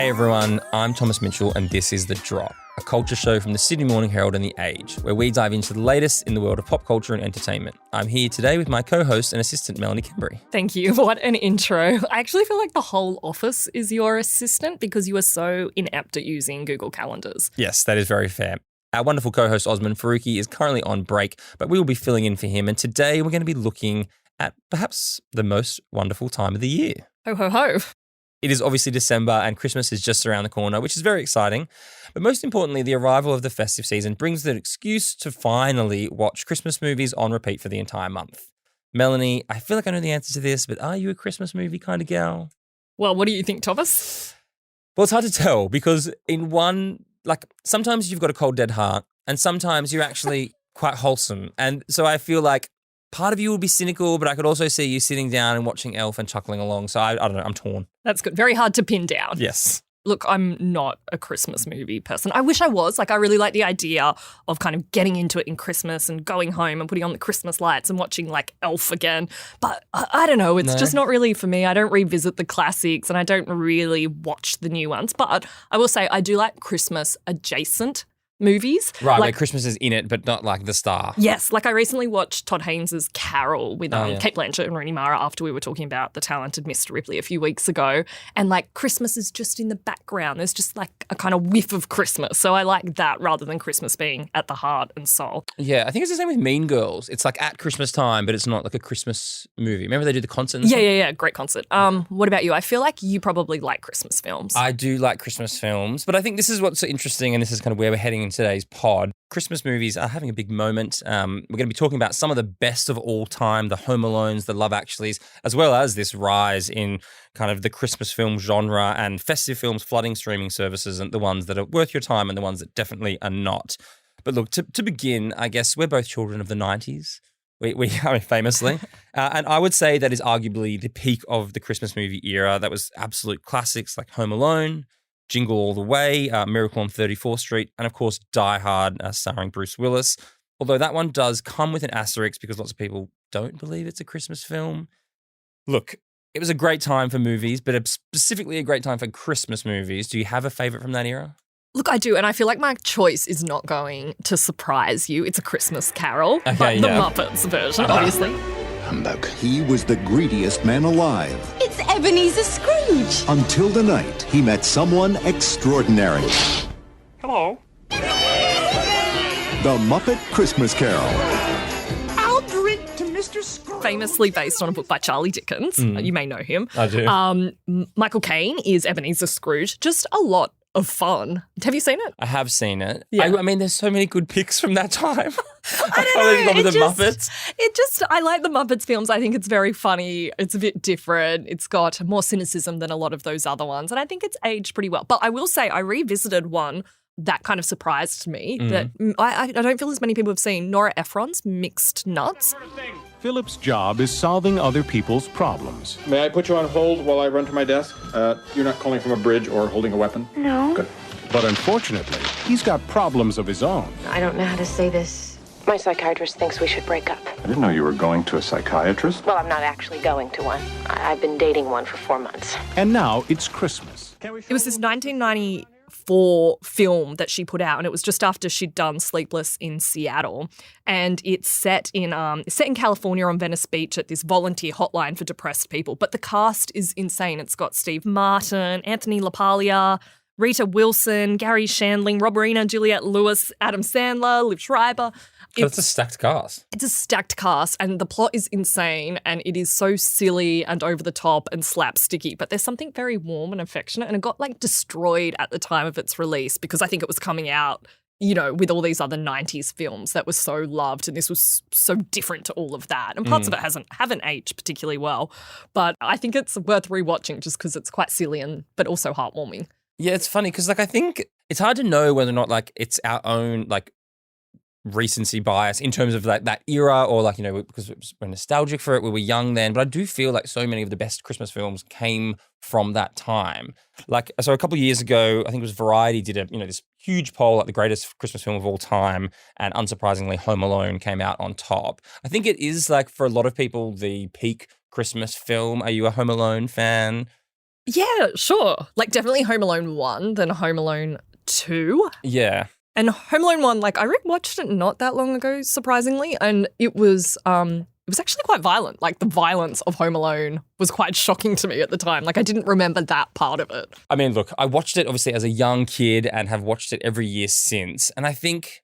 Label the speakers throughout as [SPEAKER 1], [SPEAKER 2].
[SPEAKER 1] Hey everyone, I'm Thomas Mitchell and this is The Drop, a culture show from the Sydney Morning Herald and The Age, where we dive into the latest in the world of pop culture and entertainment. I'm here today with my co-host and assistant, Melanie Kimberly.
[SPEAKER 2] Thank you. What an intro. I actually feel like the whole office is your assistant because you are so inept at using Google Calendars.
[SPEAKER 1] Yes, that is very fair. Our wonderful co-host Osman Faruqi is currently on break, but we will be filling in for him. And today we're going to be looking at perhaps the most wonderful time of the year.
[SPEAKER 2] Ho, ho, ho.
[SPEAKER 1] It is obviously December and Christmas is just around the corner, which is very exciting. But most importantly, the arrival of the festive season brings an excuse to finally watch Christmas movies on repeat for the entire month. Melanie, I feel like I know the answer to this, but are you a Christmas movie kind of gal?
[SPEAKER 2] Well, what do you think, Thomas?
[SPEAKER 1] Well, it's hard to tell because sometimes you've got a cold, dead heart and sometimes you're actually quite wholesome. And so I feel like part of you will be cynical, but I could also see you sitting down and watching Elf and chuckling along. So I don't know, I'm torn.
[SPEAKER 2] That's good. Very hard to pin down.
[SPEAKER 1] Yes.
[SPEAKER 2] Look, I'm not a Christmas movie person. I wish I was. I really like the idea of kind of getting into it in Christmas and going home and putting on the Christmas lights and watching Elf again. But I don't know. It's just not really for me. I don't revisit the classics and I don't really watch the new ones. But I will say I do like Christmas adjacent movies.
[SPEAKER 1] Right, where Christmas is in it, but not like the star.
[SPEAKER 2] Yes, I recently watched Todd Haynes' Carol with Kate Blanchett and Rooney Mara after we were talking about the talented Mr. Ripley a few weeks ago. And Christmas is just in the background. There's just a kind of whiff of Christmas. So I like that rather than Christmas being at the heart and soul.
[SPEAKER 1] Yeah, I think it's the same with Mean Girls. It's at Christmas time, but it's not like a Christmas movie. Remember they do the concert?
[SPEAKER 2] Yeah. Great concert. What about you? I feel like you probably like Christmas films.
[SPEAKER 1] I do like Christmas films, but I think this is what's so interesting and this is kind of where we're heading in today's pod. Christmas movies are having a big moment. We're going to be talking about some of the best of all time, the Home Alones, the Love Actuallys, as well as this rise in kind of the Christmas film genre and festive films flooding streaming services and the ones that are worth your time and the ones that definitely are not. But look, to begin, I guess we're both children of the 90s. We famously. And I would say that is arguably the peak of the Christmas movie era. That was absolute classics like Home Alone, Jingle All the Way, Miracle on 34th Street, and of course Die Hard, starring Bruce Willis. Although that one does come with an asterisk because lots of people don't believe it's a Christmas film. Look, it was a great time for movies, but specifically a great time for Christmas movies. Do you have a favourite from that era?
[SPEAKER 2] Look, I do, and I feel like my choice is not going to surprise you. It's A Christmas Carol,
[SPEAKER 1] okay,
[SPEAKER 2] but the Muppets version, obviously.
[SPEAKER 3] Humbug. He was the greediest man alive.
[SPEAKER 4] It's Ebenezer Scrooge.
[SPEAKER 3] Until the night he met someone extraordinary.
[SPEAKER 5] Hello.
[SPEAKER 3] The Muppet Christmas Carol.
[SPEAKER 5] I'll drink to Mr. Scrooge.
[SPEAKER 2] Famously based on a book by Charlie Dickens. You may know him.
[SPEAKER 1] I do.
[SPEAKER 2] Michael Caine is Ebenezer Scrooge. Just a lot of fun. Have you seen it?
[SPEAKER 1] I have seen it.
[SPEAKER 2] Yeah.
[SPEAKER 1] I mean, there's so many good picks from that time.
[SPEAKER 2] I don't know.
[SPEAKER 1] Muppets.
[SPEAKER 2] I like the Muppets films. I think it's very funny. It's a bit different. It's got more cynicism than a lot of those other ones. And I think it's aged pretty well. But I will say I revisited one that kind of surprised me that I don't feel as many people have seen. Nora Ephron's Mixed Nuts.
[SPEAKER 6] Philip's job is solving other people's problems.
[SPEAKER 7] May I put you on hold while I run to my desk? You're not calling from a bridge or holding a weapon?
[SPEAKER 4] No.
[SPEAKER 7] Good.
[SPEAKER 6] But unfortunately, he's got problems of his own.
[SPEAKER 4] I don't know how to say this. My psychiatrist thinks we should break up.
[SPEAKER 7] I didn't know you were going to a psychiatrist.
[SPEAKER 4] Well, I'm not actually going to one. I've been dating one for 4 months.
[SPEAKER 6] And now it's Christmas.
[SPEAKER 2] It was this 1994 film that she put out, and it was just after she'd done Sleepless in Seattle. And it's set in California on Venice Beach at this volunteer hotline for depressed people. But the cast is insane. It's got Steve Martin, Anthony LaPaglia, Rita Wilson, Gary Shandling, Rob Reiner, Juliette Lewis, Adam Sandler, Liv Schreiber.
[SPEAKER 1] It's a stacked cast.
[SPEAKER 2] It's a stacked cast, and the plot is insane, and it is so silly and over the top and slapsticky. But there's something very warm and affectionate, and it got destroyed at the time of its release because I think it was coming out, with all these other 90s films that was so loved, and this was so different to all of that. And parts of it haven't aged particularly well, but I think it's worth rewatching just because it's quite silly but also heartwarming.
[SPEAKER 1] Yeah, it's funny because I think it's hard to know whether or not it's our own recency bias in terms of that era or because we're nostalgic for it, we were young then. But I do feel like so many of the best Christmas films came from that time. So a couple of years ago, I think it was Variety did this huge poll at the greatest Christmas film of all time, and unsurprisingly, Home Alone came out on top. I think it is for a lot of people the peak Christmas film. Are you a Home Alone fan?
[SPEAKER 2] Yeah, sure. Like definitely Home Alone 1, then Home Alone 2.
[SPEAKER 1] Yeah.
[SPEAKER 2] And Home Alone 1, like I rewatched it not that long ago, surprisingly, and it was actually quite violent. Like the violence of Home Alone was quite shocking to me at the time. Like I didn't remember that part of it.
[SPEAKER 1] I mean, look, I watched it obviously as a young kid and have watched it every year since. And I think,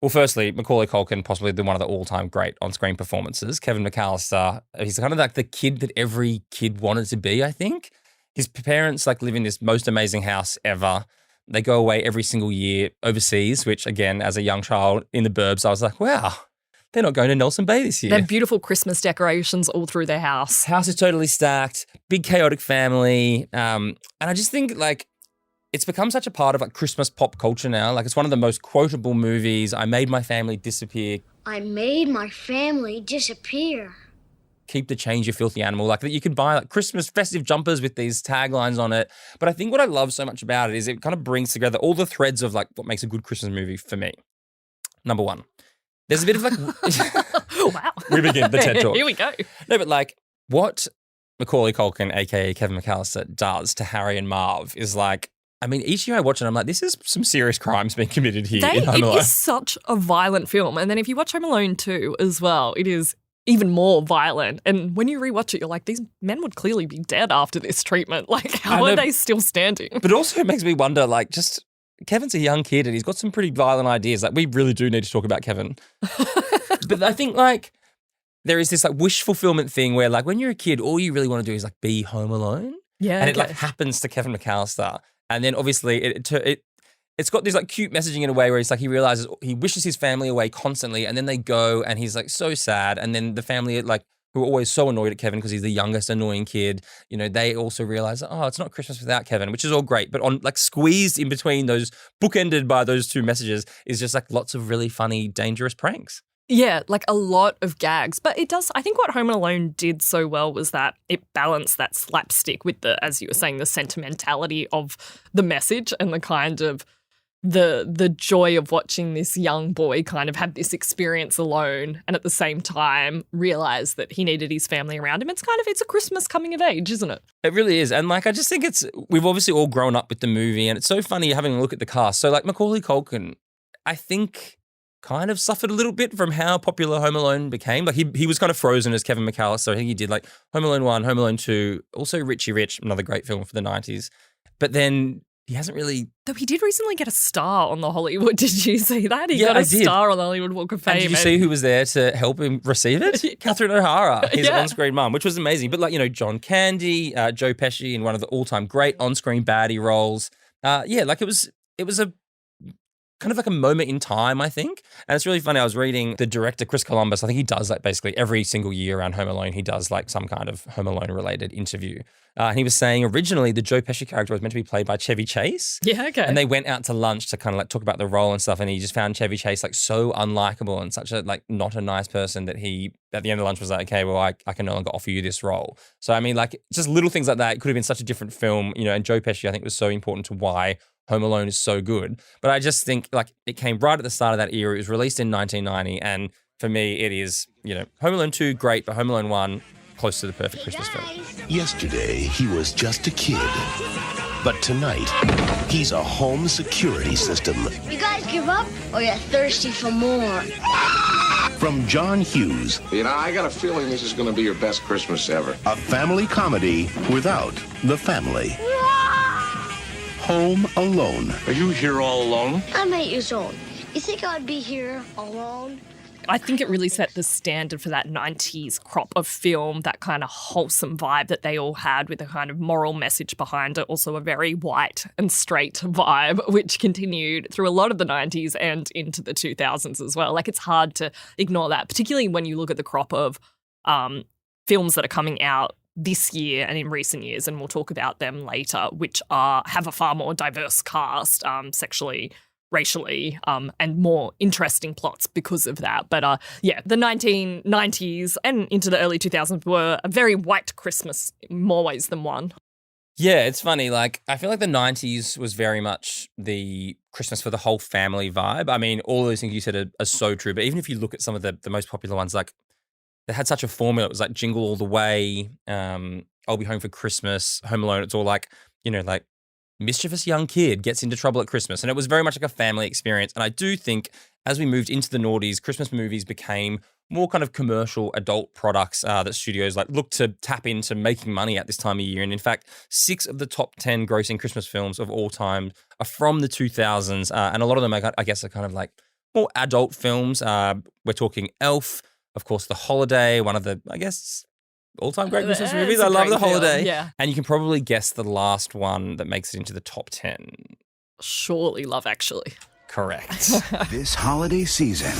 [SPEAKER 1] well, firstly, Macaulay Culkin, possibly one of the all-time great on-screen performances. Kevin McAllister, he's kind of like the kid that every kid wanted to be, I think. His parents like live in this most amazing house ever. They go away every single year overseas, which again, as a young child in the burbs, I was like, wow, they're not going to Nelson Bay this year.
[SPEAKER 2] They have beautiful Christmas decorations all through their house.
[SPEAKER 1] House is totally stacked, big chaotic family. And I just think like it's become such a part of like Christmas pop culture now. Like it's one of the most quotable movies. I made my family disappear.
[SPEAKER 8] I made my family disappear.
[SPEAKER 1] Keep the change, you filthy animal. Like that you could buy like Christmas festive jumpers with these taglines on it. But I think what I love so much about it is it kind of brings together all the threads of like what makes a good Christmas movie for me. Number one, there's a bit of like...
[SPEAKER 2] Oh, wow.
[SPEAKER 1] We begin the TED Talk.
[SPEAKER 2] Here we go.
[SPEAKER 1] No, but like what Macaulay Culkin, aka Kevin McAllister, does to Harry and Marv is like, I mean, each year I watch it, I'm like, this is some serious crimes being committed here in Home Alone.
[SPEAKER 2] It is such a violent film. And then if you watch Home Alone 2 as well, it is even more violent. And when you rewatch it, you're like, these men would clearly be dead after this treatment. Like, how are they still standing?
[SPEAKER 1] But also it makes me wonder, like, just Kevin's a young kid and he's got some pretty violent ideas. Like, we really do need to talk about Kevin. But I think, like, there is this, like, wish fulfillment thing where, like, when you're a kid, all you really want to do is, like, be home alone.
[SPEAKER 2] Yeah.
[SPEAKER 1] And it, like, happens to Kevin McAllister. And then, obviously, it's got this like cute messaging in a way where he's like, he realizes he wishes his family away constantly and then they go and he's like so sad. And then the family like who are always so annoyed at Kevin because he's the youngest annoying kid, you know, they also realize, oh, it's not Christmas without Kevin, which is all great. But on like squeezed in between those, bookended by those two messages is just like lots of really funny, dangerous pranks.
[SPEAKER 2] Yeah, like a lot of gags. But it does, I think what Home Alone did so well was that it balanced that slapstick with the, as you were saying, the sentimentality of the message and the kind of the joy of watching this young boy kind of have this experience alone and at the same time realize that he needed his family around him. It's a Christmas coming of age, isn't it?
[SPEAKER 1] It really is. And like, I just think we've obviously all grown up with the movie and it's so funny having a look at the cast. So like Macaulay Culkin, I think kind of suffered a little bit from how popular Home Alone became. Like he was kind of frozen as Kevin McAllister. I think he did like Home Alone 1, Home Alone 2, also Richie Rich, another great film for the 90s. But then he hasn't really...
[SPEAKER 2] Though he did recently get a star on the Hollywood. Did you see that? He
[SPEAKER 1] Yeah,
[SPEAKER 2] got
[SPEAKER 1] I
[SPEAKER 2] a
[SPEAKER 1] did.
[SPEAKER 2] star on the Hollywood Walk of Fame.
[SPEAKER 1] And did you see who was there to help him receive it? Catherine O'Hara, his
[SPEAKER 2] Yeah.
[SPEAKER 1] on-screen mum, which was amazing. But like, you know, John Candy, Joe Pesci in one of the all-time great on-screen baddie roles. Yeah, like it was a kind of like a moment in time, I think. And it's really funny. I was reading the director, Chris Columbus. I think he does like basically every single year around Home Alone, he does like some kind of Home Alone related interview. And he was saying originally the Joe Pesci character was meant to be played by Chevy Chase.
[SPEAKER 2] Yeah, okay.
[SPEAKER 1] And they went out to lunch to kind of like talk about the role and stuff. And he just found Chevy Chase like so unlikable and such a like not a nice person that he at the end of lunch was like, okay, well, I can no longer offer you this role. So, I mean, like just little things like that. It could have been such a different film, you know, and Joe Pesci, I think, was so important to why Home Alone is so good. But I just think like it came right at the start of that era. It was released in 1990. And for me, it is, you know, Home Alone 2, great, but Home Alone 1, close to the perfect Christmas film.
[SPEAKER 9] Yesterday, he was just a kid. But tonight, he's a home security system.
[SPEAKER 8] You guys give up or you're thirsty for more?
[SPEAKER 9] From John Hughes,
[SPEAKER 10] You know, I got a feeling this is going to be your best Christmas ever.
[SPEAKER 9] a family comedy without the family. Home Alone.
[SPEAKER 10] Are you here all alone?
[SPEAKER 8] I'm 8 years old. You think I'd be here alone?
[SPEAKER 2] I think it really set the standard for that 90s crop of film, that kind of wholesome vibe that they all had with a kind of moral message behind it. Also a very white and straight vibe, which continued through a lot of the 90s and into the 2000s as well. Like it's hard to ignore that, particularly when you look at the crop of films that are coming out this year and in recent years, and we'll talk about them later, which have a far more diverse cast, sexually, racially, and more interesting plots because of that. But yeah, the 1990s and into the early 2000s were a very white Christmas in more ways than one.
[SPEAKER 1] Yeah, it's funny. Like, I feel like the 90s was very much the Christmas for the whole family vibe. I mean, all those things you said are so true. But even if you look at some of the most popular ones, like, they had such a formula. It was like Jingle All the Way. I'll Be Home for Christmas, Home Alone. It's all like, like mischievous young kid gets into trouble at Christmas. And it was very much like a family experience. And I do think as we moved into the noughties, Christmas movies became more kind of commercial adult products that studios like look to tap into making money at this time of year. And in fact, 6 of the top 10 grossing Christmas films of all time are from the 2000s. And a lot of them, I guess, are kind of like more adult films. We're talking Elf, of course, The Holiday, one of the, I guess, all-time great Christmas movies. I love The Holiday.
[SPEAKER 2] Yeah.
[SPEAKER 1] And you can probably guess the last one that makes it into the top 10.
[SPEAKER 2] Surely Love Actually.
[SPEAKER 1] Correct.
[SPEAKER 3] This holiday season,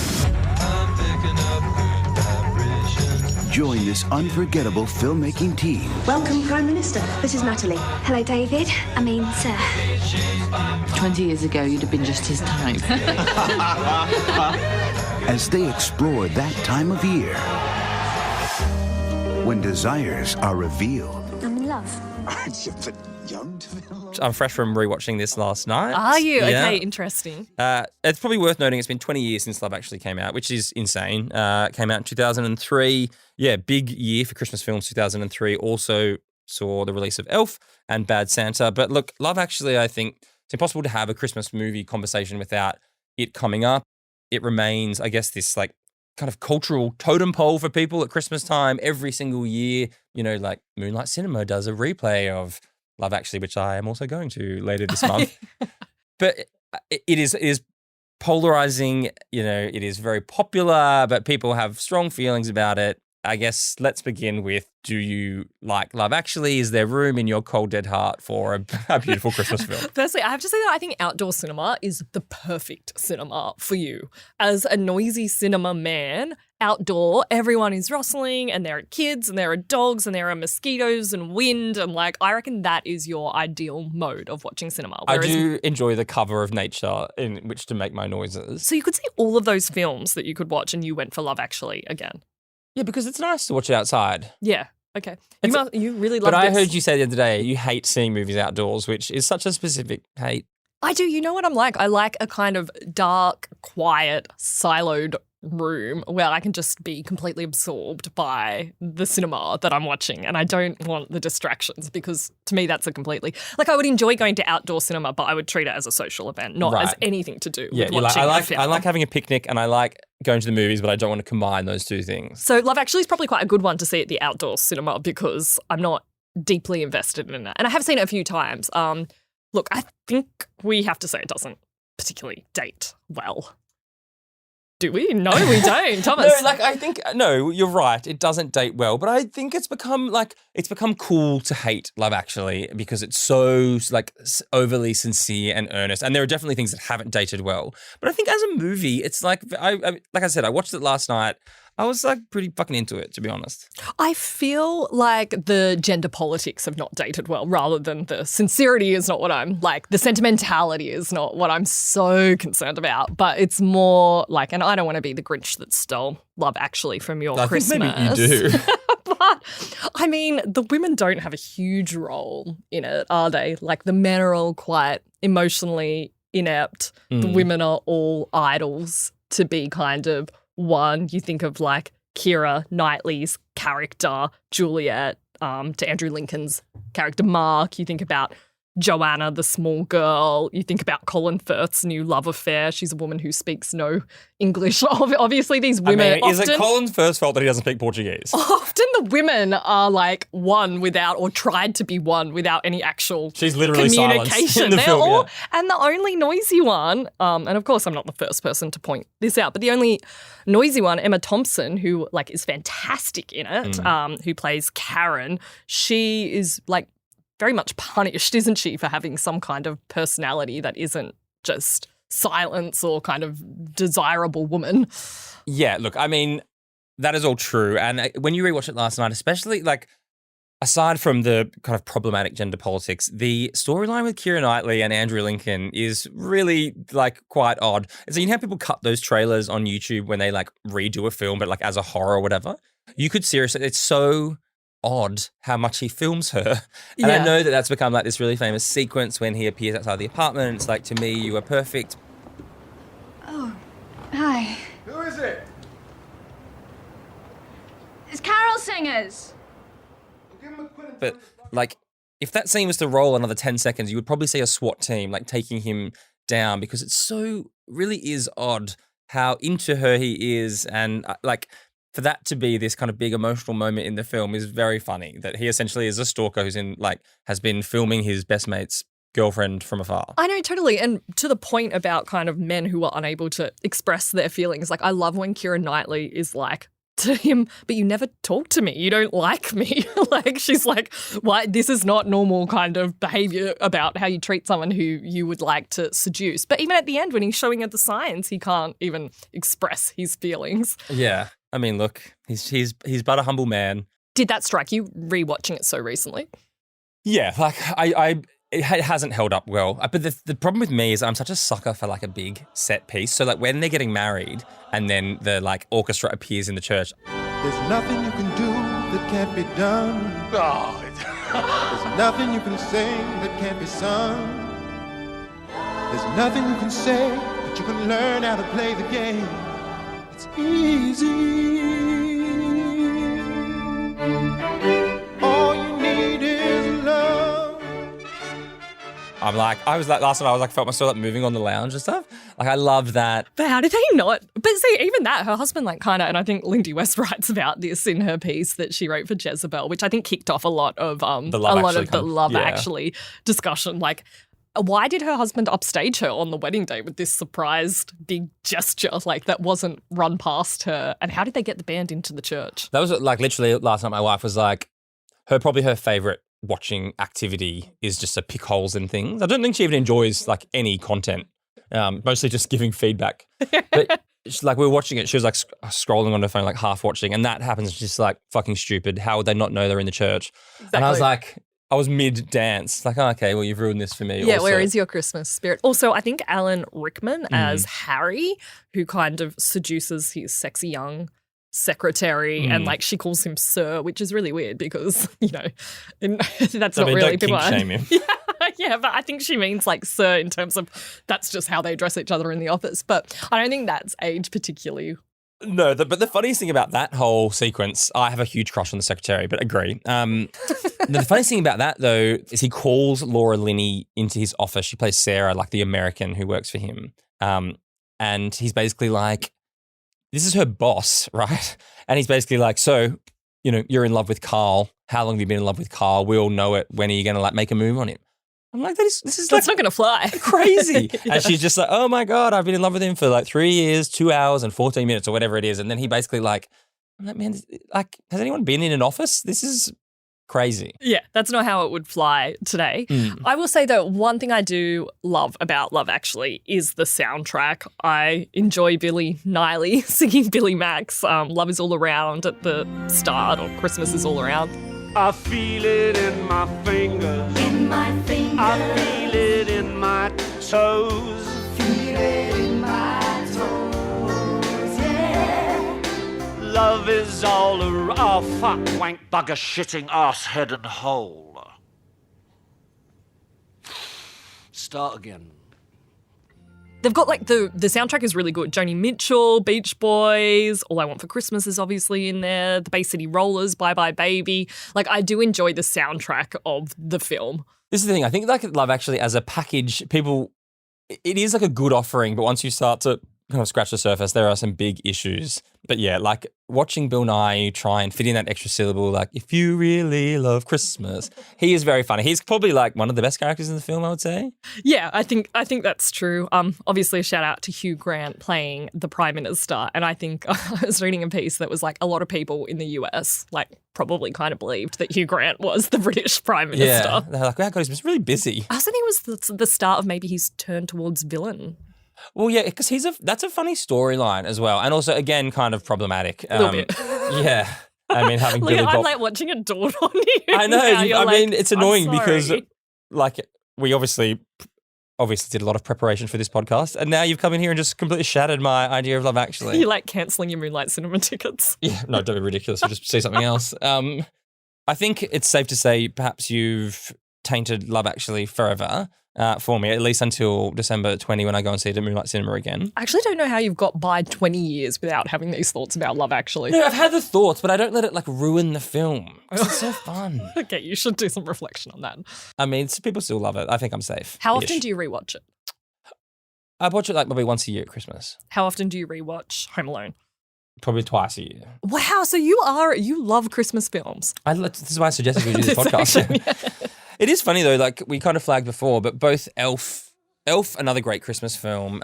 [SPEAKER 3] join this unforgettable filmmaking team.
[SPEAKER 8] Welcome, Prime Minister. This is Natalie. Hello, David. I mean, sir.
[SPEAKER 11] 20 years ago, you'd have been just his type.
[SPEAKER 3] As they explore that time of year when desires are revealed.
[SPEAKER 8] I'm in love.
[SPEAKER 1] I'm fresh from rewatching this last night.
[SPEAKER 2] Are you?
[SPEAKER 1] Yeah.
[SPEAKER 2] Okay, interesting.
[SPEAKER 1] It's probably worth noting it's been 20 years since Love Actually came out, which is insane. Came out in 2003. Yeah, big year for Christmas films, 2003. Also saw the release of Elf and Bad Santa. But look, Love Actually, I think it's impossible to have a Christmas movie conversation without it coming up. It remains, I guess, this like kind of cultural totem pole for people at Christmas time every single year. Like Moonlight Cinema does a replay of Love Actually, which I am also going to later this month. But it is polarizing, it is very popular, but people have strong feelings about it. I guess let's begin with, do you like Love Actually? Is there room in your cold, dead heart for a beautiful Christmas film?
[SPEAKER 2] Firstly, I have to say that I think outdoor cinema is the perfect cinema for you. As a noisy cinema man, outdoor, everyone is rustling and there are kids and there are dogs and there are mosquitoes and wind. And I reckon that is your ideal mode of watching cinema.
[SPEAKER 1] Whereas, I do enjoy the cover of nature in which to make my noises.
[SPEAKER 2] So you could see all of those films that you could watch and you went for Love Actually again.
[SPEAKER 1] Yeah, because it's nice to watch it outside.
[SPEAKER 2] Yeah. Okay. You really love
[SPEAKER 1] this. But I
[SPEAKER 2] this.
[SPEAKER 1] heard you say the other day you hate seeing movies outdoors, which is such a specific hate.
[SPEAKER 2] I do. You know what I'm like? I like a kind of dark, quiet, siloed room where I can just be completely absorbed by the cinema that I'm watching, and I don't want the distractions, because to me that's a completely I would enjoy going to outdoor cinema, but I would treat it as a social event, not as anything to do with watching a film.
[SPEAKER 1] I like having a picnic and I like going to the movies, but I don't want to combine those two things.
[SPEAKER 2] So Love Actually is probably quite a good one to see at the outdoor cinema because I'm not deeply invested in it, and I have seen it a few times. Look, I think we have to say it doesn't particularly date well. Do we? No, we don't, Thomas.
[SPEAKER 1] No, you're right. It doesn't date well, but I think it's become cool to hate Love Actually because it's so overly sincere and earnest. And there are definitely things that haven't dated well. But I think as a movie, it's like I said, I watched it last night. I was pretty fucking into it, to be honest.
[SPEAKER 2] I feel like the gender politics have not dated well, rather than the sincerity is not what I'm the sentimentality is not what I'm so concerned about. But it's more and I don't want to be the Grinch that stole Love Actually from your Christmas.
[SPEAKER 1] I think maybe you do.
[SPEAKER 2] But I mean, the women don't have a huge role in it, are they? The men are all quite emotionally inept. The women are all idols to be kind of one. You think of Keira Knightley's character, Juliet, to Andrew Lincoln's character, Mark. You think about Joanna, the small girl. You think about Colin Firth's new love affair. She's a woman who speaks no English. Obviously, these women
[SPEAKER 1] is it Colin Firth's fault that he doesn't speak Portuguese?
[SPEAKER 2] Often the women are one without, or tried to be one without any actual
[SPEAKER 1] She's literally
[SPEAKER 2] communication.
[SPEAKER 1] In the film, yeah.
[SPEAKER 2] And the only noisy one, and of course I'm not the first person to point this out, but the only noisy one, Emma Thompson, who is fantastic in it, who plays Karen, she is very much punished, isn't she, for having some kind of personality that isn't just silence or kind of desirable woman.
[SPEAKER 1] Yeah, look, I mean, that is all true. And when you rewatch it last night, especially aside from the kind of problematic gender politics, the storyline with Keira Knightley and Andrew Lincoln is really quite odd. And so you have people cut those trailers on YouTube when they redo a film, but as a horror or whatever. You could seriously, it's so odd how much he films her. And I know that that's become this really famous sequence when he appears outside the apartment. It's to me, you are perfect.
[SPEAKER 8] Oh, hi.
[SPEAKER 10] Who is it?
[SPEAKER 8] It's Carol Singers.
[SPEAKER 1] But like, if that scene was to roll another 10 seconds, you would probably see a SWAT team like taking him down because it's so really is odd how into her he is. And like for that to be this kind of big emotional moment in the film is very funny that he essentially is a stalker who's has been filming his best mate's girlfriend from afar.
[SPEAKER 2] I know, totally. And to the point about kind of men who are unable to express their feelings, like I love when Keira Knightley is like, to him, but you never talk to me. You don't like me. Like she's like, why? This is not normal kind of behavior about how you treat someone who you would like to seduce. But even at the end, when he's showing her the signs, he can't even express his feelings.
[SPEAKER 1] Yeah, I mean, look, he's but a humble man.
[SPEAKER 2] Did that strike you rewatching it so recently?
[SPEAKER 1] Yeah, like it hasn't held up well. But the problem with me is I'm such a sucker for like a big set piece. So like when they're getting married and then the like orchestra appears in the church.
[SPEAKER 12] There's nothing you can do that can't be done.
[SPEAKER 10] Oh,
[SPEAKER 12] There's nothing you can say that can't be sung. There's nothing you can say, but you can learn how to play the game. It's easy. All you need is love.
[SPEAKER 1] I was like last night. I was like felt myself like moving on the lounge and stuff. Like I love that.
[SPEAKER 2] But how did they not? But see, even that, her husband like kind of, and I think Lindy West writes about this in her piece that she wrote for Jezebel, which I think kicked off a lot of the Love Actually discussion. Like, why did her husband upstage her on the wedding day with this surprised big gesture like that wasn't run past her? And how did they get the band into the church?
[SPEAKER 1] That was like literally last night. My wife was like, probably her favorite watching activity is just to pick holes in things. I don't think she even enjoys like any content, mostly just giving feedback. But like we were watching it, she was like scrolling on her phone, like half watching, and that happens just like fucking stupid. How would they not know they're in the church? Exactly. And I was like, I was mid-dance, like, oh, okay, well, you've ruined this for me.
[SPEAKER 2] Yeah,
[SPEAKER 1] also.
[SPEAKER 2] Where is your Christmas spirit? Also, I think Alan Rickman as Harry, who kind of seduces his sexy young secretary and like she calls him sir, which is really weird because, you know, that's not really people.
[SPEAKER 1] Don't kink shame him.
[SPEAKER 2] Yeah, but I think she means like sir in terms of that's just how they address each other in the office. But I don't think that's aged particularly.
[SPEAKER 1] No, but the funniest thing about that whole sequence, I have a huge crush on the secretary, but agree. The funniest thing about that, though, is he calls Laura Linney into his office. She plays Sarah, like the American who works for him. And he's basically like, this is her boss, right? And he's basically like, so, you know, you're in love with Carl. How long have you been in love with Carl? We all know it. When are you going to like make a move on him? I'm like, this is
[SPEAKER 2] that's not going to fly.
[SPEAKER 1] Crazy.
[SPEAKER 2] Yeah.
[SPEAKER 1] And she's just like, oh my God, I've been in love with him for like 3 years, 2 hours and 14 minutes or whatever it is. And then he basically like, I'm like, man, like, has anyone been in an office? This is crazy.
[SPEAKER 2] Yeah, that's not how it would fly today. I will say, though, one thing I do love about Love Actually is the soundtrack. I enjoy Billy Niley singing Billy Mack's Love Is All Around at the start, or Christmas Is All Around.
[SPEAKER 5] I feel it in my fingers.
[SPEAKER 8] In my fingers.
[SPEAKER 5] I feel it in my toes.
[SPEAKER 8] Feel it in my toes, yeah.
[SPEAKER 5] Love is all around. Oh, fuck, wank, bugger, shitting, ass, head and hole. Start again.
[SPEAKER 2] They've got like the soundtrack is really good. Joni Mitchell, Beach Boys, All I Want for Christmas is obviously in there. The Bay City Rollers, Bye Bye Baby. Like I do enjoy the soundtrack of the film.
[SPEAKER 1] This is the thing. I think like Love Actually as a package, it is like a good offering, but once you start to kind of scratch the surface, there are some big issues. But yeah, like watching Bill Nye try and fit in that extra syllable, like, if you really love Christmas, he is very funny. He's probably like one of the best characters in the film, I would say.
[SPEAKER 2] Yeah, I think that's true. Obviously a shout out to Hugh Grant playing the Prime Minister. And I think I was reading a piece that was like a lot of people in the US like probably kind of believed that Hugh Grant was the British Prime Minister.
[SPEAKER 1] Yeah, they're like, wow, God, he's really busy.
[SPEAKER 2] I also think it was the start of maybe his turn towards villain.
[SPEAKER 1] Well, yeah, because that's a funny storyline as well, and also again kind of problematic.
[SPEAKER 2] A little bit.
[SPEAKER 1] Yeah, I mean having Billy Bob.
[SPEAKER 2] I'm like watching it dawn on you.
[SPEAKER 1] I know. I mean, it's annoying
[SPEAKER 2] I'm
[SPEAKER 1] because like we obviously did a lot of preparation for this podcast, and now you've come in here and just completely shattered my idea of Love Actually.
[SPEAKER 2] You're like cancelling your Moonlight Cinema tickets.
[SPEAKER 1] Yeah, no, don't be ridiculous. We'll just say something else. I think it's safe to say perhaps you've tainted Love Actually forever. for me, at least until December 20 when I go and see it at Moonlight Cinema again.
[SPEAKER 2] I actually don't know how you've got by 20 years without having these thoughts about Love Actually.
[SPEAKER 1] No, I've had the thoughts, but I don't let it ruin the film. It's so fun.
[SPEAKER 2] Okay, you should do some reflection on that.
[SPEAKER 1] I mean, people still love it. I think I'm safe.
[SPEAKER 2] How often do you rewatch it?
[SPEAKER 1] I watch it probably once a year at Christmas.
[SPEAKER 2] How often do you rewatch Home Alone?
[SPEAKER 1] Probably twice a year.
[SPEAKER 2] Wow, so you love Christmas films.
[SPEAKER 1] This is why I suggested we do this podcast. It is funny though, we kind of flagged before, but both Elf, another great Christmas film,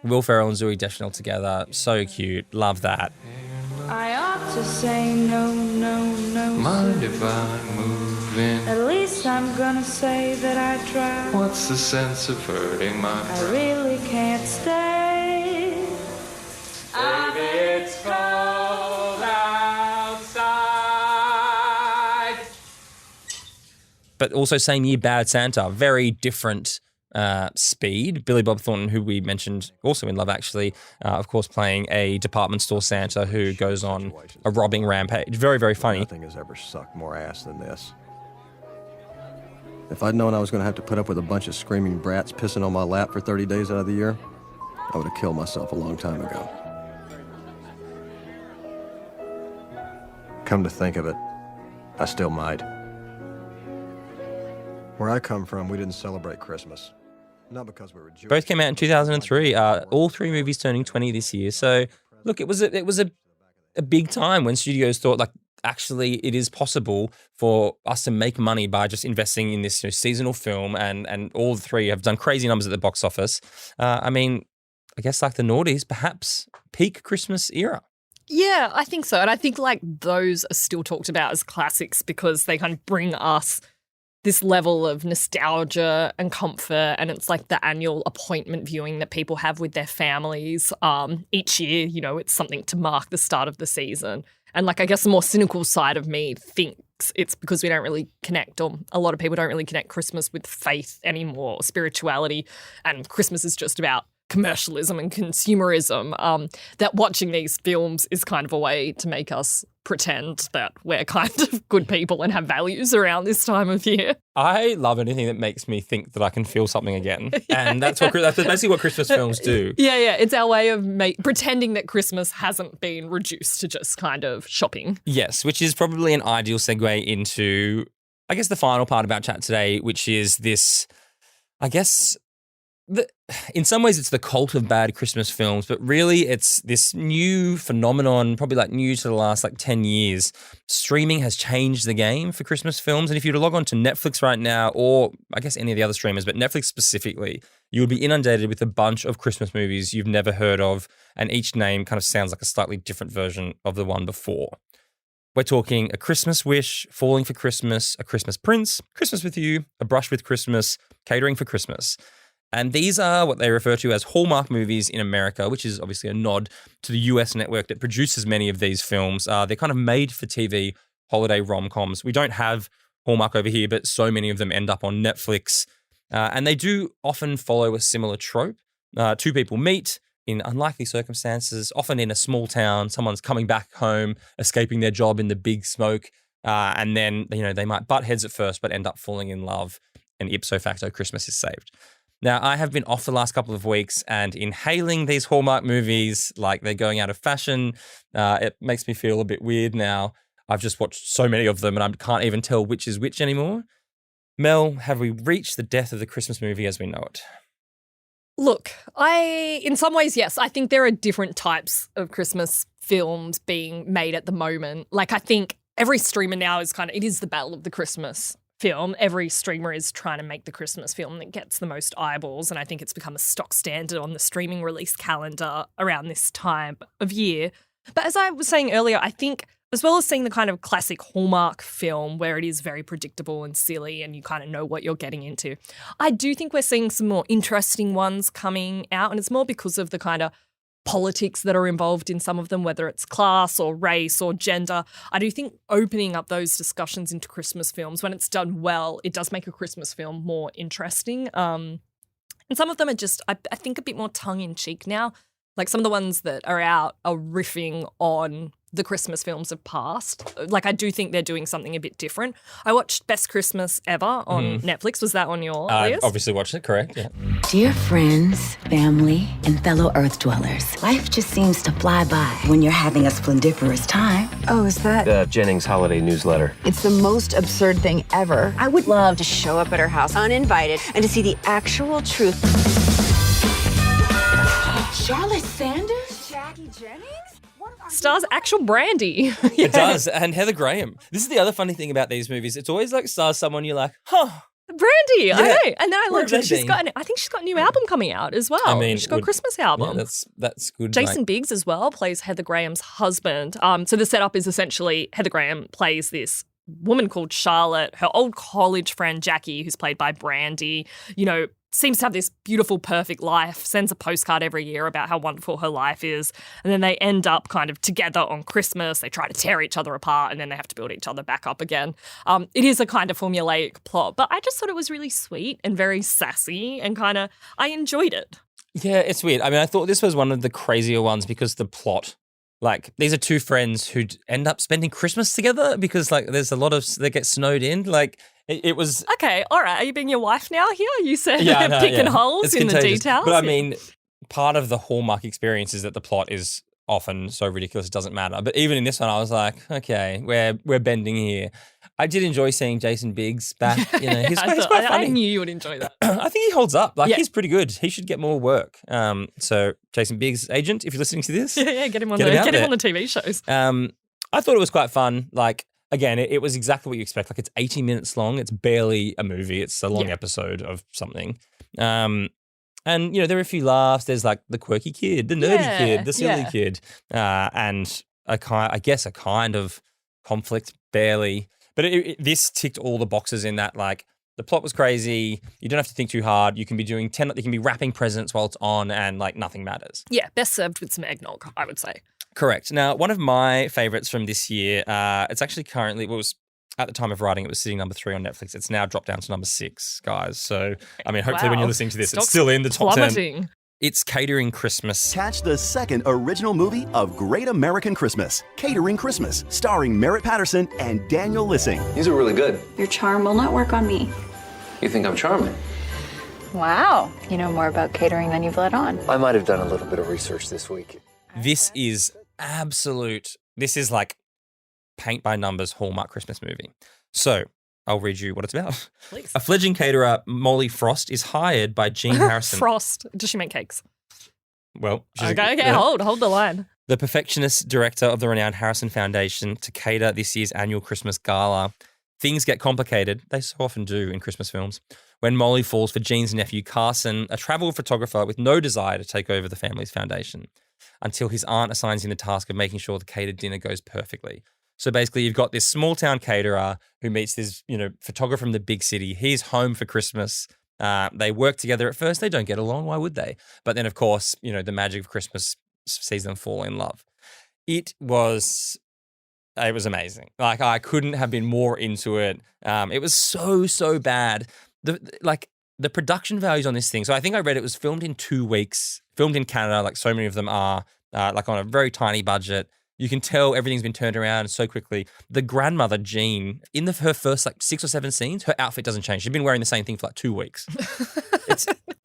[SPEAKER 1] Will Ferrell and Zooey Deschanel together, so cute, love that.
[SPEAKER 13] I ought to say no.
[SPEAKER 14] Mind if I move in?
[SPEAKER 13] At least I'm gonna say that I tried.
[SPEAKER 14] What's the sense of hurting my pride?
[SPEAKER 13] I really can't stay.
[SPEAKER 1] Baby, it's cold outside. But also same year, Bad Santa, very different speed. Billy Bob Thornton, who we mentioned also in Love Actually, of course playing a department store Santa who goes on a robbing rampage. Very, very funny.
[SPEAKER 15] Nothing has ever sucked more ass than this. If I'd known I was going to have to put up with a bunch of screaming brats pissing on my lap for 30 days out of the year, I would have killed myself a long time ago. Come to think of it, I still might. Where I come from, we didn't celebrate Christmas. Not because we were Jewish.
[SPEAKER 1] Both came out in 2003. All three movies turning 20 this year. So, look, it was a big time when studios thought, actually, it is possible for us to make money by just investing in this seasonal film, and all three have done crazy numbers at the box office. I mean, I guess the Naughties, perhaps peak Christmas era.
[SPEAKER 2] Yeah, I think so. And I think those are still talked about as classics because they kind of bring us this level of nostalgia and comfort, and it's the annual appointment viewing that people have with their families. Each year, it's something to mark the start of the season. And I guess the more cynical side of me thinks it's because we don't really connect, or a lot of people don't really connect Christmas with faith anymore, or spirituality, and Christmas is just about commercialism and consumerism, that watching these films is kind of a way to make us pretend that we're kind of good people and have values around this time of year.
[SPEAKER 1] I love anything that makes me think that I can feel something again. And that's basically what Christmas films do.
[SPEAKER 2] Yeah. It's our way of pretending that Christmas hasn't been reduced to just kind of shopping.
[SPEAKER 1] Yes, which is probably an ideal segue into, I guess, the final part about chat today, which is this, I guess, in some ways, it's the cult of bad Christmas films, but really it's this new phenomenon, probably new to the last 10 years. Streaming has changed the game for Christmas films. And if you were to log on to Netflix right now, or I guess any of the other streamers, but Netflix specifically, you would be inundated with a bunch of Christmas movies you've never heard of. And each name kind of sounds like a slightly different version of the one before. We're talking A Christmas Wish, Falling for Christmas, A Christmas Prince, Christmas with You, A Brush with Christmas, Catering for Christmas. And these are what they refer to as Hallmark movies in America, which is obviously a nod to the US network that produces many of these films. They're kind of made for TV holiday rom-coms. We don't have Hallmark over here, but so many of them end up on Netflix. And they do often follow a similar trope. Two people meet in unlikely circumstances, often in a small town. Someone's coming back home, escaping their job in the big smoke. And then, they might butt heads at first, but end up falling in love. And ipso facto, Christmas is saved. Now, I have been off the last couple of weeks and inhaling these Hallmark movies like they're going out of fashion. It makes me feel a bit weird now. I've just watched so many of them and I can't even tell which is which anymore. Mel, have we reached the death of the Christmas movie as we know it?
[SPEAKER 2] Look, in some ways, yes. I think there are different types of Christmas films being made at the moment. I think every streamer now it is the battle of the Christmas film. Every streamer is trying to make the Christmas film that gets the most eyeballs, and I think it's become a stock standard on the streaming release calendar around this time of year. But as I was saying earlier, I think as well as seeing the kind of classic Hallmark film where it is very predictable and silly and you kind of know what you're getting into, I do think we're seeing some more interesting ones coming out, and it's more because of the kind of politics that are involved in some of them, whether it's class or race or gender. I do think opening up those discussions into Christmas films, when it's done well, it does make a Christmas film more interesting. And some of them are just, I think, a bit more tongue-in-cheek now. Some of the ones that are out are riffing on the Christmas films have passed. Like, I do think they're doing something a bit different. I watched Best Christmas Ever on Netflix. Was that on your list?
[SPEAKER 1] I obviously watched it, correct, yeah.
[SPEAKER 16] Dear friends, family, and fellow Earth dwellers, life just seems to fly by when you're having a splendiferous time.
[SPEAKER 17] Oh, is that?
[SPEAKER 9] The Jennings holiday newsletter.
[SPEAKER 17] It's the most absurd thing ever. I would love to show up at her house uninvited and to see the actual truth.
[SPEAKER 16] Charlotte Sanders? Jackie Jennings?
[SPEAKER 2] Stars actual Brandy. Yeah.
[SPEAKER 1] It does, and Heather Graham. This is the other funny thing about these movies. It's always like stars someone you're like, huh.
[SPEAKER 2] Brandy,
[SPEAKER 1] Yeah.
[SPEAKER 2] I know. And then I looked
[SPEAKER 1] Where
[SPEAKER 2] and
[SPEAKER 1] have they
[SPEAKER 2] I think she's got a new album coming out as well.
[SPEAKER 1] I mean,
[SPEAKER 2] she's got a Christmas album.
[SPEAKER 1] Yeah, that's good.
[SPEAKER 2] Jason
[SPEAKER 1] like-
[SPEAKER 2] Biggs as well plays Heather Graham's husband. So the setup is essentially Heather Graham plays this woman called Charlotte, her old college friend Jackie, who's played by Brandy, seems to have this beautiful, perfect life, sends a postcard every year about how wonderful her life is. And then they end up kind of together on Christmas. They try to tear each other apart and then they have to build each other back up again. It is a kind of formulaic plot, but I just thought it was really sweet and very sassy and I enjoyed it.
[SPEAKER 1] Yeah, it's weird. I mean, I thought this was one of the crazier ones because the plot, like, these are two friends who end up spending Christmas together because, like, there's a lot of, they get snowed in. Like, it was...
[SPEAKER 2] Okay, all right. Are you being your wife now here? You said
[SPEAKER 1] Yeah,
[SPEAKER 2] picking holes
[SPEAKER 1] It's
[SPEAKER 2] in
[SPEAKER 1] contagious.
[SPEAKER 2] the details.
[SPEAKER 1] But I mean, part of the Hallmark experience is that the plot is often so ridiculous it doesn't matter. But even in this one, I was like, okay, we're bending here. I did enjoy seeing Jason Biggs back. He's quite funny.
[SPEAKER 2] I knew you would enjoy that.
[SPEAKER 1] I think he holds up. Like,
[SPEAKER 2] Yeah.
[SPEAKER 1] he's pretty good. He should get more work. So Jason Biggs' agent, if you're listening to this,
[SPEAKER 2] Yeah, get him on
[SPEAKER 1] Get him out
[SPEAKER 2] the
[SPEAKER 1] there.
[SPEAKER 2] TV shows.
[SPEAKER 1] I thought it was quite fun. Like, again, it was exactly what you expect. Like, it's 80 minutes long. It's barely a movie. It's a long episode of something. And, there are a few laughs. There's, like, the quirky kid, the nerdy kid, the silly kid, and I guess a kind of conflict, barely. But this ticked all the boxes in that, like, the plot was crazy. You don't have to think too hard. You can be doing you can be wrapping presents while it's on and, like, nothing matters.
[SPEAKER 2] Yeah, best served with some eggnog, I would say.
[SPEAKER 1] Correct. Now, one of my favorites from this year, it's actually currently, at the time of writing, it was sitting number 3 on Netflix. It's now dropped down to number 6, guys. So, I mean, hopefully when you're listening to this, it's still in the top 10. It's Catering Christmas.
[SPEAKER 18] Catch the second original movie of Great American Christmas, Catering Christmas, starring Merritt Patterson and Daniel Lissing.
[SPEAKER 10] These are really good.
[SPEAKER 11] Your charm will not work on me.
[SPEAKER 10] You think I'm charming?
[SPEAKER 4] Wow. You know more about catering than you've let on.
[SPEAKER 10] I might have done a little bit of research this week.
[SPEAKER 1] This is like paint by numbers Hallmark Christmas movie. So I'll read you what it's about.
[SPEAKER 2] Please.
[SPEAKER 1] A fledgling caterer, Molly Frost, is hired by Jean Harrison.
[SPEAKER 2] Frost. Does she make cakes?
[SPEAKER 1] Well,
[SPEAKER 2] hold the line.
[SPEAKER 1] The perfectionist director of the renowned Harrison Foundation to cater this year's annual Christmas gala. Things get complicated. They so often do in Christmas films. When Molly falls for Jean's nephew, Carson, a travel photographer with no desire to take over the family's foundation, until his aunt assigns him the task of making sure the catered dinner goes perfectly. So basically, you've got this small town caterer who meets this, photographer from the big city. He's home for Christmas. They work together at first. They don't get along. Why would they? But then, of course, the magic of Christmas sees them fall in love. It was amazing. Like, I couldn't have been more into it. It was so bad. The production values on this thing. So I think I read it was filmed in 2 weeks, filmed in Canada, like so many of them are, like on a very tiny budget. You can tell everything's been turned around so quickly. The grandmother, Jean, in her first 6 or 7 scenes, her outfit doesn't change. She's been wearing the same thing for 2 weeks.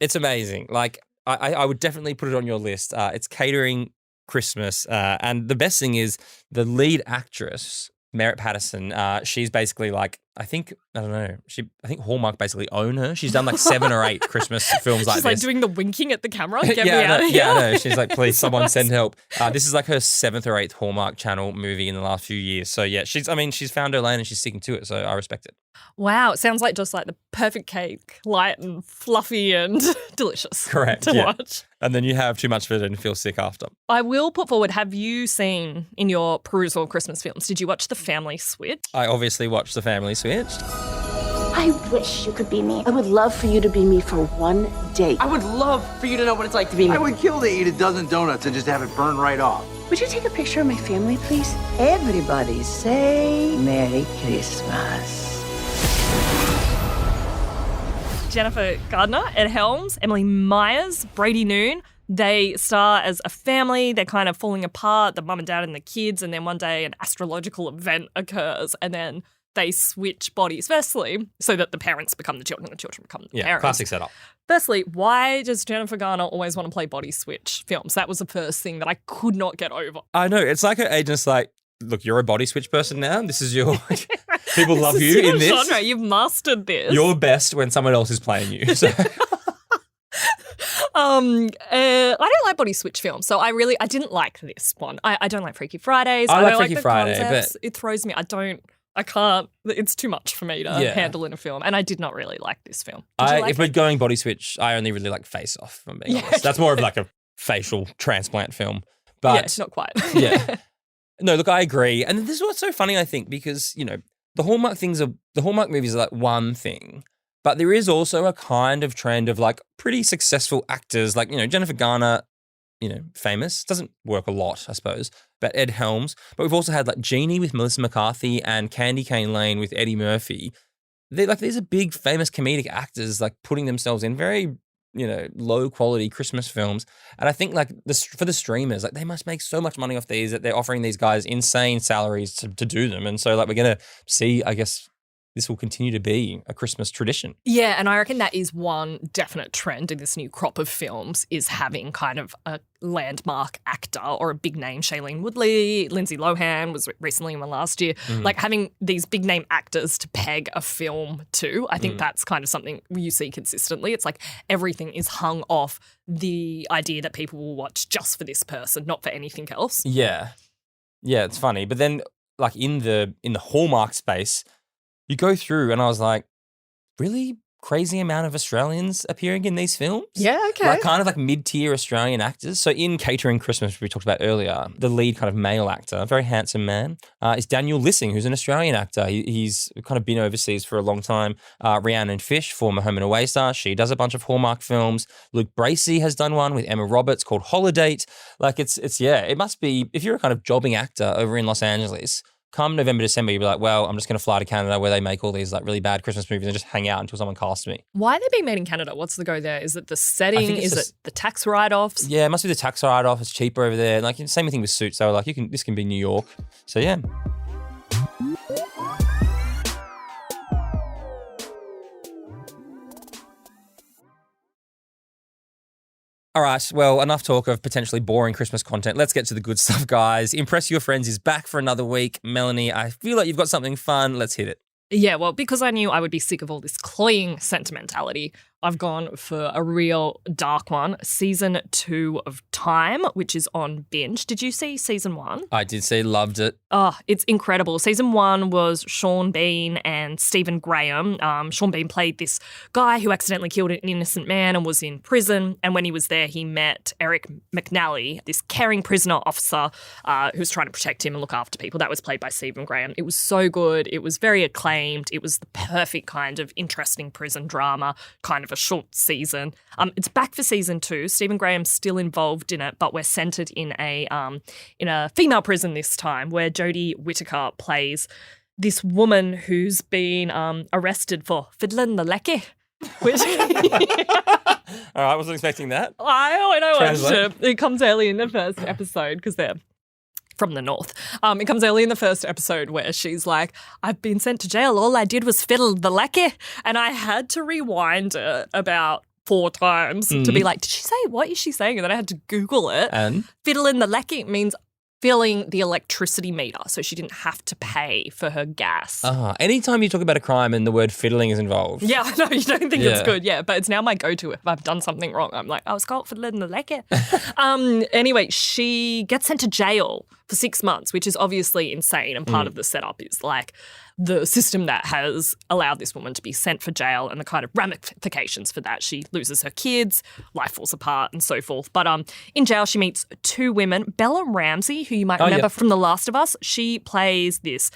[SPEAKER 1] It's amazing. Like, I would definitely put it on your list. It's Catering Christmas. And the best thing is the lead actress, Merritt Patterson, she's basically like, I think Hallmark basically own her. She's done 7 or 8 Christmas films like this.
[SPEAKER 2] She's like doing the winking at the camera. Get me
[SPEAKER 1] I
[SPEAKER 2] out of here.
[SPEAKER 1] Yeah, I know. She's like, please, someone send help. This is like her 7th or 8th Hallmark Channel movie in the last few years. So yeah, she's found her lane and she's sticking to it. So I respect it.
[SPEAKER 2] Wow, it sounds like just like the perfect cake, light and fluffy and delicious.
[SPEAKER 1] Correct.
[SPEAKER 2] To watch.
[SPEAKER 1] And then you have too much of it and feel sick after.
[SPEAKER 2] I will put forward, have you seen in your perusal of Christmas films, did you watch The Family Switch?
[SPEAKER 1] I obviously watched The Family Switch.
[SPEAKER 8] I wish you could be me. I would love for you to be me for one day.
[SPEAKER 19] I would love for you to know what it's like to be me. I would kill to eat a dozen donuts and just have it burn right off.
[SPEAKER 8] Would you take a picture of my family, please?
[SPEAKER 16] Everybody say Merry Christmas.
[SPEAKER 2] Jennifer Gardner, Ed Helms, Emily Myers, Brady Noon. They star as a family. They're kind of falling apart, the mum and dad and the kids, and then one day an astrological event occurs and then they switch bodies. Firstly, so that the parents become the children become the parents.
[SPEAKER 1] Classic setup.
[SPEAKER 2] Firstly, why does Jennifer Garner always want to play body switch films? That was the first thing that I could not get over.
[SPEAKER 1] I know. It's like her agent's like, look, you're a body switch person now. This is your... People love you in this.
[SPEAKER 2] Genre. You've mastered this.
[SPEAKER 1] You're best when someone else is playing you. So.
[SPEAKER 2] I don't like body switch films, so I didn't like this one. I don't like Freaky Fridays.
[SPEAKER 1] I like
[SPEAKER 2] don't
[SPEAKER 1] Freaky
[SPEAKER 2] like the
[SPEAKER 1] Friday,
[SPEAKER 2] concepts.
[SPEAKER 1] but...
[SPEAKER 2] It throws me. I can't. It's too much for me to handle in a film, and I did not really like this film.
[SPEAKER 1] If we're going body switch, I only really like Face Off, if I'm being honest. That's more of like a facial transplant film. But
[SPEAKER 2] yeah, it's not quite.
[SPEAKER 1] Yeah. No, look, I agree. And this is what's so funny, I think, because, you know, the Hallmark movies are like one thing, but there is also a kind of trend of like pretty successful actors, like, you know, Jennifer Garner, you know, famous, doesn't work a lot, I suppose, but Ed Helms. But we've also had like Jeannie with Melissa McCarthy and Candy Cane Lane with Eddie Murphy. These are big, famous comedic actors like putting themselves in very, you know, low quality Christmas films. And I think like for the streamers, like they must make so much money off these that they're offering these guys insane salaries to do them. And so like we're going to see, I guess, this will continue to be a Christmas tradition.
[SPEAKER 2] Yeah, and I reckon that is one definite trend in this new crop of films is having kind of a landmark actor or a big name. Shailene Woodley, Lindsay Lohan was recently in one last year. Like having these big name actors to peg a film to, I think that's kind of something you see consistently. It's like everything is hung off the idea that people will watch just for this person, not for anything else.
[SPEAKER 1] Yeah. Yeah, it's funny. But then like in the Hallmark space, you go through and I was like, really crazy amount of Australians appearing in these films?
[SPEAKER 2] Yeah, okay.
[SPEAKER 1] Like kind of like mid-tier Australian actors. So in Catering Christmas, which we talked about earlier, the lead kind of male actor, a very handsome man, is Daniel Lissing, who's an Australian actor. He's kind of been overseas for a long time. Rhiannon Fish, former Home and Away star, she does a bunch of Hallmark films. Luke Bracey has done one with Emma Roberts called Holidate. Like it's it must be, if you're a kind of jobbing actor over in Los Angeles, come November, December, you'll be like, well, I'm just going to fly to Canada where they make all these like really bad Christmas movies and just hang out until someone casts me.
[SPEAKER 2] Why are they being made in Canada? What's the go there? Is it the setting? Is it the tax write-offs?
[SPEAKER 1] Yeah, it must be the tax write-off. It's cheaper over there. Like same thing with Suits. They were like, this can be New York. So yeah. All right, well, enough talk of potentially boring Christmas content. Let's get to the good stuff, guys. Impress Your Friends is back for another week. Melanie, I feel like you've got something fun. Let's hit it.
[SPEAKER 2] Yeah, well, because I knew I would be sick of all this cloying sentimentality, I've gone for a real dark one. Season 2 of Time, which is on Binge. Did you see season 1?
[SPEAKER 1] I did see, loved it.
[SPEAKER 2] Oh, it's incredible. Season 1 was Sean Bean and Stephen Graham. Sean Bean played this guy who accidentally killed an innocent man and was in prison. And when he was there, he met Eric McNally, this caring prisoner officer who was trying to protect him and look after people. That was played by Stephen Graham. It was so good. It was very acclaimed. It was the perfect kind of interesting prison drama, kind of a short season. It's back for season 2. Stephen Graham's still involved in it, but we're centred in a female prison this time, where Jodie Whittaker plays this woman who's been arrested for fiddling the lecky. Which
[SPEAKER 1] all right, I wasn't expecting that.
[SPEAKER 2] I know. It comes early in the first episode because they're from the north. It comes early in the first episode where she's like, I've been sent to jail. All I did was fiddle the lecky. And I had to rewind it about 4 times to be like, did she say, what is she saying? And then I had to Google it.
[SPEAKER 1] And?
[SPEAKER 2] Fiddling the lecky means filling the electricity meter, so she didn't have to pay for her gas.
[SPEAKER 1] Anytime you talk about a crime and the word fiddling is involved.
[SPEAKER 2] Yeah, I know, you don't think it's good, but it's now my go-to if I've done something wrong. I'm like, I was caught fiddling the lecky. Anyway, she gets sent to jail for 6 months, which is obviously insane, and part of the setup is like the system that has allowed this woman to be sent for jail and the kind of ramifications for that. She loses her kids, life falls apart and so forth. But in jail, she meets 2 women. Bella Ramsey, who you might remember from The Last of Us, she plays this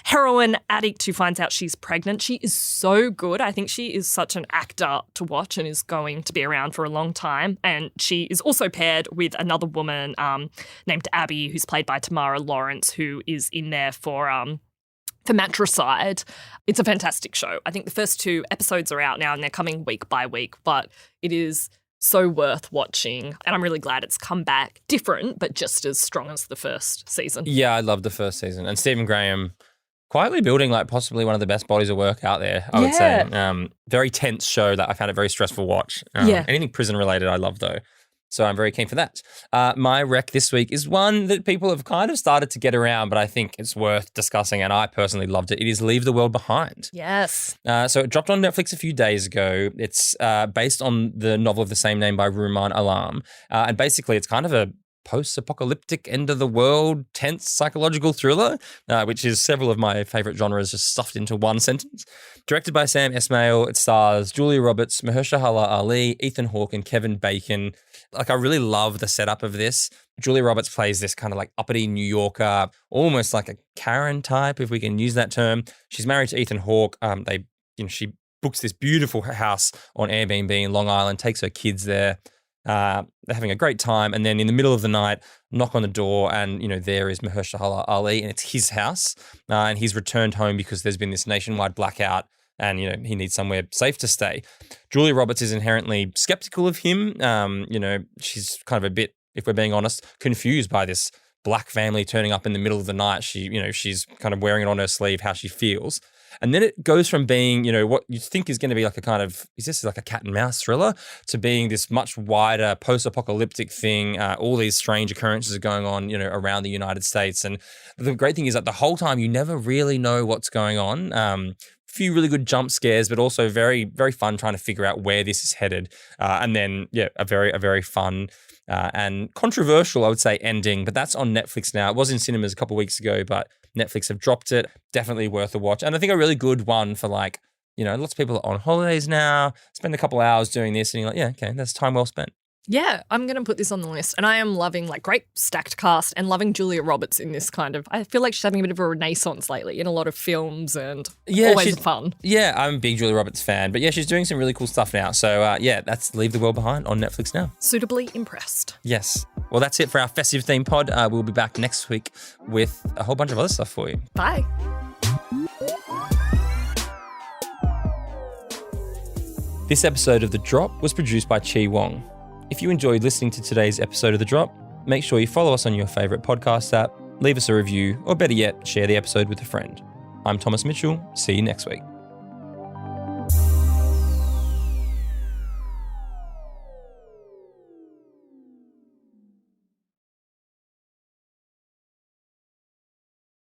[SPEAKER 2] heroin addict who finds out she's pregnant. She is so good. I think she is such an actor to watch and is going to be around for a long time. And she is also paired with another woman named Abby, who's played by Tamara Lawrence, who is in there for Matricide. It's a fantastic show. I think the first 2 episodes are out now and they're coming week by week, but it is so worth watching. And I'm really glad it's come back different, but just as strong as the first season.
[SPEAKER 1] Yeah, I loved the first season. And Stephen Graham quietly building like possibly one of the best bodies of work out there, I would say. Very tense show that I found it very stressful watch. Anything prison related I love though. So I'm very keen for that. My rec this week is one that people have kind of started to get around, but I think it's worth discussing, and I personally loved it. It is Leave the World Behind.
[SPEAKER 2] Yes.
[SPEAKER 1] So it dropped on Netflix a few days ago. It's based on the novel of the same name by Rumaan Alam. And basically it's kind of a post-apocalyptic, end-of-the-world, tense psychological thriller, which is several of my favourite genres just stuffed into one sentence. Directed by Sam Esmail, it stars Julia Roberts, Mahershala Ali, Ethan Hawke, and Kevin Bacon. Like, I really love the setup of this. Julia Roberts plays this kind of like uppity New Yorker, almost like a Karen type, if we can use that term. She's married to Ethan Hawke. She books this beautiful house on Airbnb in Long Island, takes her kids there. They're having a great time, and then in the middle of the night, knock on the door, and there is Mahershala Ali, and it's his house, and he's returned home because there's been this nationwide blackout, and he needs somewhere safe to stay. Julia Roberts is inherently skeptical of him. She's kind of a bit, if we're being honest, confused by this black family turning up in the middle of the night. She's kind of wearing it on her sleeve how she feels. And then it goes from being, what you think is going to be like a kind of, is this like a cat and mouse thriller, to being this much wider post-apocalyptic thing. All these strange occurrences are going on, around the United States. And the great thing is that the whole time you never really know what's going on. Few really good jump scares, but also very, very fun trying to figure out where this is headed. And then, a very fun and controversial, I would say, ending. But that's on Netflix now. It was in cinemas a couple of weeks ago, but Netflix have dropped it. Definitely worth a watch. And I think a really good one for lots of people are on holidays now, spend a couple hours doing this, and you're like, yeah, okay, that's time well spent.
[SPEAKER 2] Yeah, I'm going to put this on the list. And I am loving great stacked cast and loving Julia Roberts in this kind of, I feel like she's having a bit of a renaissance lately in a lot of films and always fun.
[SPEAKER 1] Yeah, I'm a big Julia Roberts fan. But yeah, she's doing some really cool stuff now. So that's Leave the World Behind on Netflix now.
[SPEAKER 2] Suitably impressed.
[SPEAKER 1] Yes. Well, that's it for our festive theme pod. We'll be back next week with a whole bunch of other stuff for you.
[SPEAKER 2] Bye.
[SPEAKER 1] This episode of The Drop was produced by Chi Wong. If you enjoyed listening to today's episode of The Drop, make sure you follow us on your favourite podcast app, leave us a review, or better yet, share the episode with a friend. I'm Thomas Mitchell. See you next week.